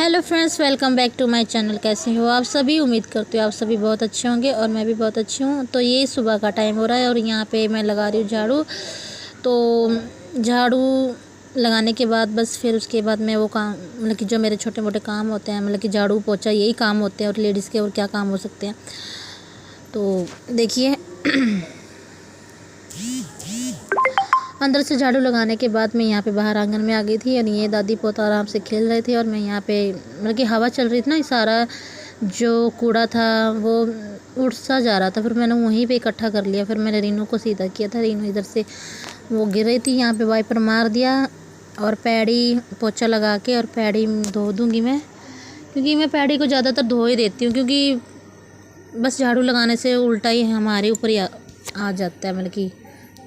Hello friends, welcome back to my channel. कैसे हो आप सभी? उम्मीद करती हूँ आप सभी बहुत अच्छे होंगे और मैं भी बहुत अच्छी हूँ। तो ये सुबह का टाइम हो रहा है और यहाँ पे मैं लगा रही हूँ झाड़ू। तो झाड़ू लगाने के बाद बस फिर उसके बाद मैं वो काम मतलब कि जो मेरे छोटे मोटे काम होते हैं, मतलब कि झाड़ू पोछा यही काम होते हैं और लेडीज़ के और क्या काम हो सकते हैं। तो देखिए अंदर से झाड़ू लगाने के बाद मैं यहाँ पे बाहर आंगन में आ गई थी और ये दादी पोता आराम से खेल रहे थे और मैं यहाँ पे मतलब कि हवा चल रही थी ना, सारा जो कूड़ा था वो उड़ सा जा रहा था। फिर मैंने वहीं पे इकट्ठा कर लिया। फिर मैंने रीनू को सीधा किया था। रीनू इधर से वो गिर रही थी, यहाँ पे वाइपर मार दिया और पैडी पोछा लगा के और पैडी धो दूँगी मैं, क्योंकि मैं पैडी को ज़्यादातर धो ही देती हूँ, क्योंकि बस झाड़ू लगाने से उल्टा ही हमारे ऊपर ही आ जाता है, मतलब कि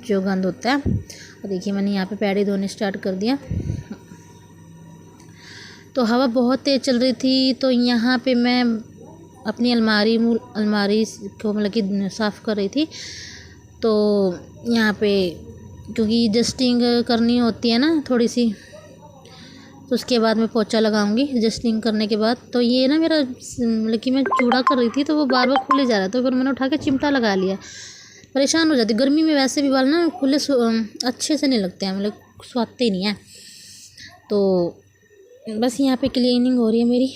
जो गंद होता है। और देखिए मैंने यहाँ पे पैडी धोने स्टार्ट कर दिया। तो हवा बहुत तेज़ चल रही थी, तो यहाँ पे मैं अपनी अलमारी को मतलब कि साफ़ कर रही थी। तो यहाँ पे क्योंकि डस्टिंग करनी होती है ना थोड़ी सी, तो उसके बाद मैं पोछा लगाऊंगी डस्टिंग करने के बाद। तो ये ना मेरा मतलब कि मैं चूड़ा कर रही थी तो वो बार बार खुले जा रहा था, तो फिर मैंने उठा के चिमटा लगा लिया। परेशान हो जाती गर्मी में, वैसे भी बाल ना खुले अच्छे से नहीं लगते हैं, मतलब स्वादते ही नहीं है। तो बस यहाँ पे क्लीनिंग हो रही है मेरी।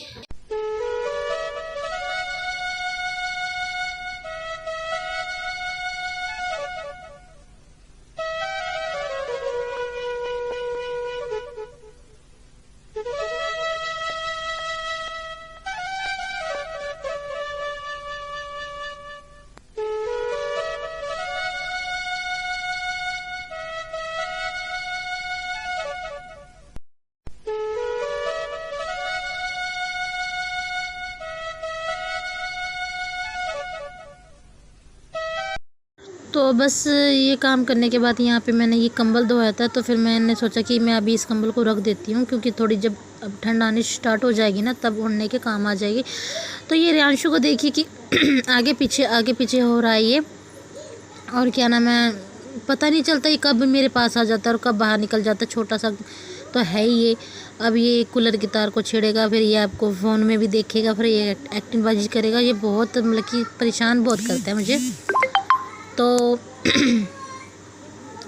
तो बस ये काम करने के बाद यहाँ पे मैंने ये कंबल धोया था, तो फिर मैंने सोचा कि मैं अभी इस कंबल को रख देती हूँ, क्योंकि थोड़ी जब अब ठंड आनी स्टार्ट हो जाएगी ना तब उड़ने के काम आ जाएगी। तो ये रियांशु को देखिए कि आगे पीछे हो रहा है ये, और क्या नाम है, पता नहीं चलता ये कब मेरे पास आ जाता है और कब बाहर निकल जाता है। छोटा सा तो है ही ये। अब ये कूलर की तार को छेड़ेगा, फिर ये आपको फ़ोन में भी देखेगा, फिर ये एक्टिंग बाजी करेगा। ये बहुत मतलब कि परेशान बहुत करता है मुझे। तो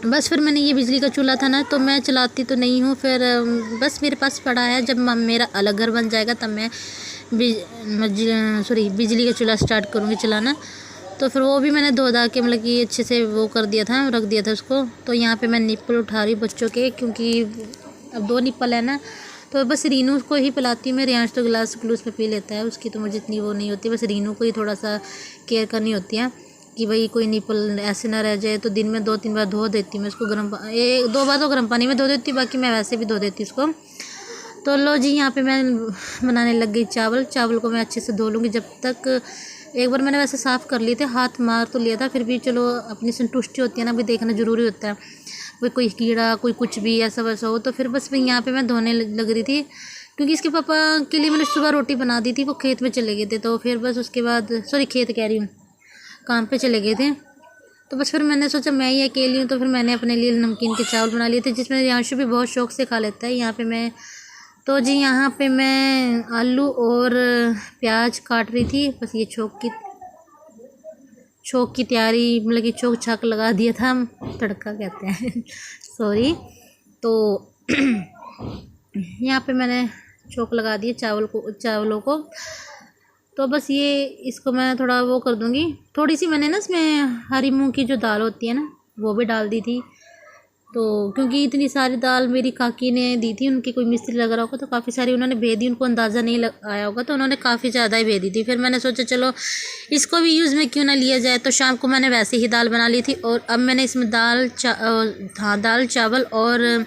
बस फिर मैंने ये बिजली का चूल्हा था ना, तो मैं चलाती तो नहीं हूँ। फिर बस मेरे पास पड़ा है, जब मेरा अलग घर बन जाएगा तब मैं बिजली का चूल्हा स्टार्ट करूँगी चलाना। तो फिर वो भी मैंने धो धा के मतलब कि अच्छे से वो कर दिया था, रख दिया था उसको। तो यहाँ पे मैं निप्पल उठा रही बच्चों के, क्योंकि अब 2 निप्पल है ना, तो बस रीनू को ही पिलाती हूँ मैं। रियांश तो गिलास ग्लूस में पी लेता है, उसकी तो मुझे इतनी वो नहीं होती। बस रीनू को ही थोड़ा सा केयर करनी होती है कि भाई कोई निपल ऐसे ना रह जाए। तो दिन में 2-3 बार धो देती हूँ मैं इसको, 2 बार तो गर्म पानी में धो देती हूँ, बाकी मैं वैसे भी धो देती हूँ इसको। तो लो जी, यहाँ पे मैं बनाने लग गई चावल को मैं अच्छे से धो लूँगी। जब तक एक बार मैंने वैसे साफ़ कर लिए थे, हाथ मार तो लिया था, फिर भी चलो अपनी संतुष्टि होती है ना, भी देखना ज़रूरी होता है। कोई कीड़ा कोई कुछ भी ऐसा वैसा हो। तो फिर बस यहाँ पे मैं धोने लग रही थी, क्योंकि इसके पापा के लिए मैंने सुबह रोटी बना दी थी, वो खेत में चले गए थे। तो फिर बस उसके बाद खेत कह रही हूँ, काम पे चले गए थे। तो बस फिर मैंने सोचा मैं ही अकेली हूँ, तो फिर मैंने अपने लिए नमकीन के चावल बना लिए थे, जिसमें रियांशु भी बहुत शौक से खा लेता है। यहाँ पे मैं तो जी यहाँ पे मैं आलू और प्याज काट रही थी। बस ये छोक की तैयारी, मतलब कि छोक छाक लगा दिया था, तड़का कहते हैं सॉरी। तो यहाँ पे मैंने छोक लगा दिए चावलों को। तो बस ये इसको मैं थोड़ा वो कर दूँगी। थोड़ी सी मैंने ना इसमें हरी मूंग की जो दाल होती है ना, वो भी डाल दी थी। तो क्योंकि इतनी सारी दाल मेरी काकी ने दी थी, उनकी कोई मिस्त्री लग रहा होगा, तो काफ़ी सारी उन्होंने भेज दी। उनको अंदाज़ा नहीं आया होगा, तो उन्होंने काफ़ी ज़्यादा ही भेज दी थी। फिर मैंने सोचा चलो इसको भी यूज़ में क्यों ना लिया जाए। तो शाम को मैंने वैसे ही दाल बना ली थी, और अब मैंने इसमें दाल चावल और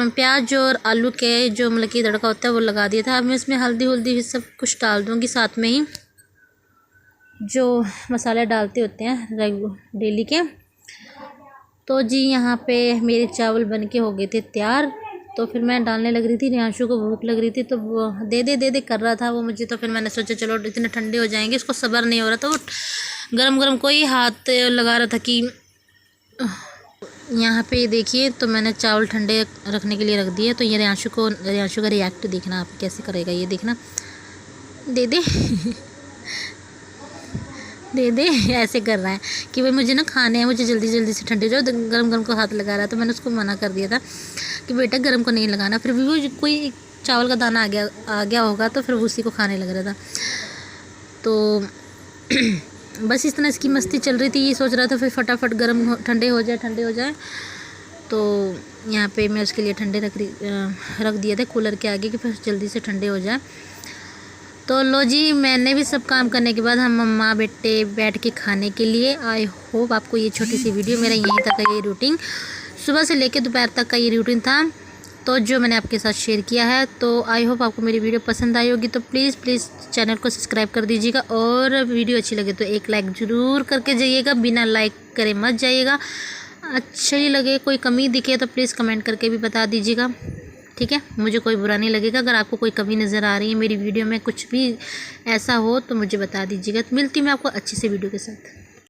प्याज और आलू के जो मतलब कि तड़का होता है वो लगा दिया था। अब मैं इसमें हल्दी सब कुछ डाल दूँगी, साथ में ही जो मसाले डालते होते हैं डेली के। तो जी यहाँ पे मेरे चावल बन के हो गए थे तैयार। तो फिर मैं डालने लग रही थी, रियांशु को भूख लग रही थी, तो वो दे दे कर रहा था वो मुझे। तो फिर मैंने सोचा चलो इतने ठंडे हो जाएंगे, इसको सब्र नहीं हो रहा था। वो गरम को ही हाथ लगा रहा था कि यहाँ पे देखिए, तो मैंने चावल ठंडे रखने के लिए रख दिए। तो ये रियांशु का रिएक्ट देखना आप कैसे करेगा, ये देखना। दे दे दे दे ऐसे कर रहा है कि भाई मुझे ना खाने हैं, मुझे जल्दी जल्दी से ठंडे, जो गरम गरम को हाथ लगा रहा है। तो मैंने उसको मना कर दिया था कि बेटा गरम को नहीं लगाना। फिर भी वो कोई चावल का दाना आ गया होगा, तो फिर वो उसी को खाने लग रहा था। तो बस इस तरह इसकी मस्ती चल रही थी। ये सोच रहा था फिर फटाफट ठंडे हो जाए। तो यहाँ पे मैं उसके लिए ठंडे रख दिए थे कूलर के आगे कि फिर जल्दी से ठंडे हो जाए। तो लो जी, मैंने भी सब काम करने के बाद हम मम्मा बेटे बैठ के खाने के लिए। आई होप आपको ये छोटी सी वीडियो, मेरा यहीं तक का ये रूटीन, सुबह से लेकर दोपहर तक का ये रूटीन था, तो जो मैंने आपके साथ शेयर किया है। तो आई होप आपको मेरी वीडियो पसंद आई होगी। तो प्लीज़ चैनल को सब्सक्राइब कर दीजिएगा, और वीडियो अच्छी लगे तो एक लाइक ज़रूर करके जाइएगा, बिना लाइक करे मत जाइएगा। अच्छी लगे, कोई कमी दिखे तो प्लीज़ कमेंट करके भी बता दीजिएगा, ठीक है। मुझे कोई बुरा नहीं लगेगा। अगर आपको कोई कमी नज़र आ रही है मेरी वीडियो में, कुछ भी ऐसा हो तो मुझे बता दीजिएगा। तो मिलती हूँ मैं आपको अच्छी सी वीडियो के साथ।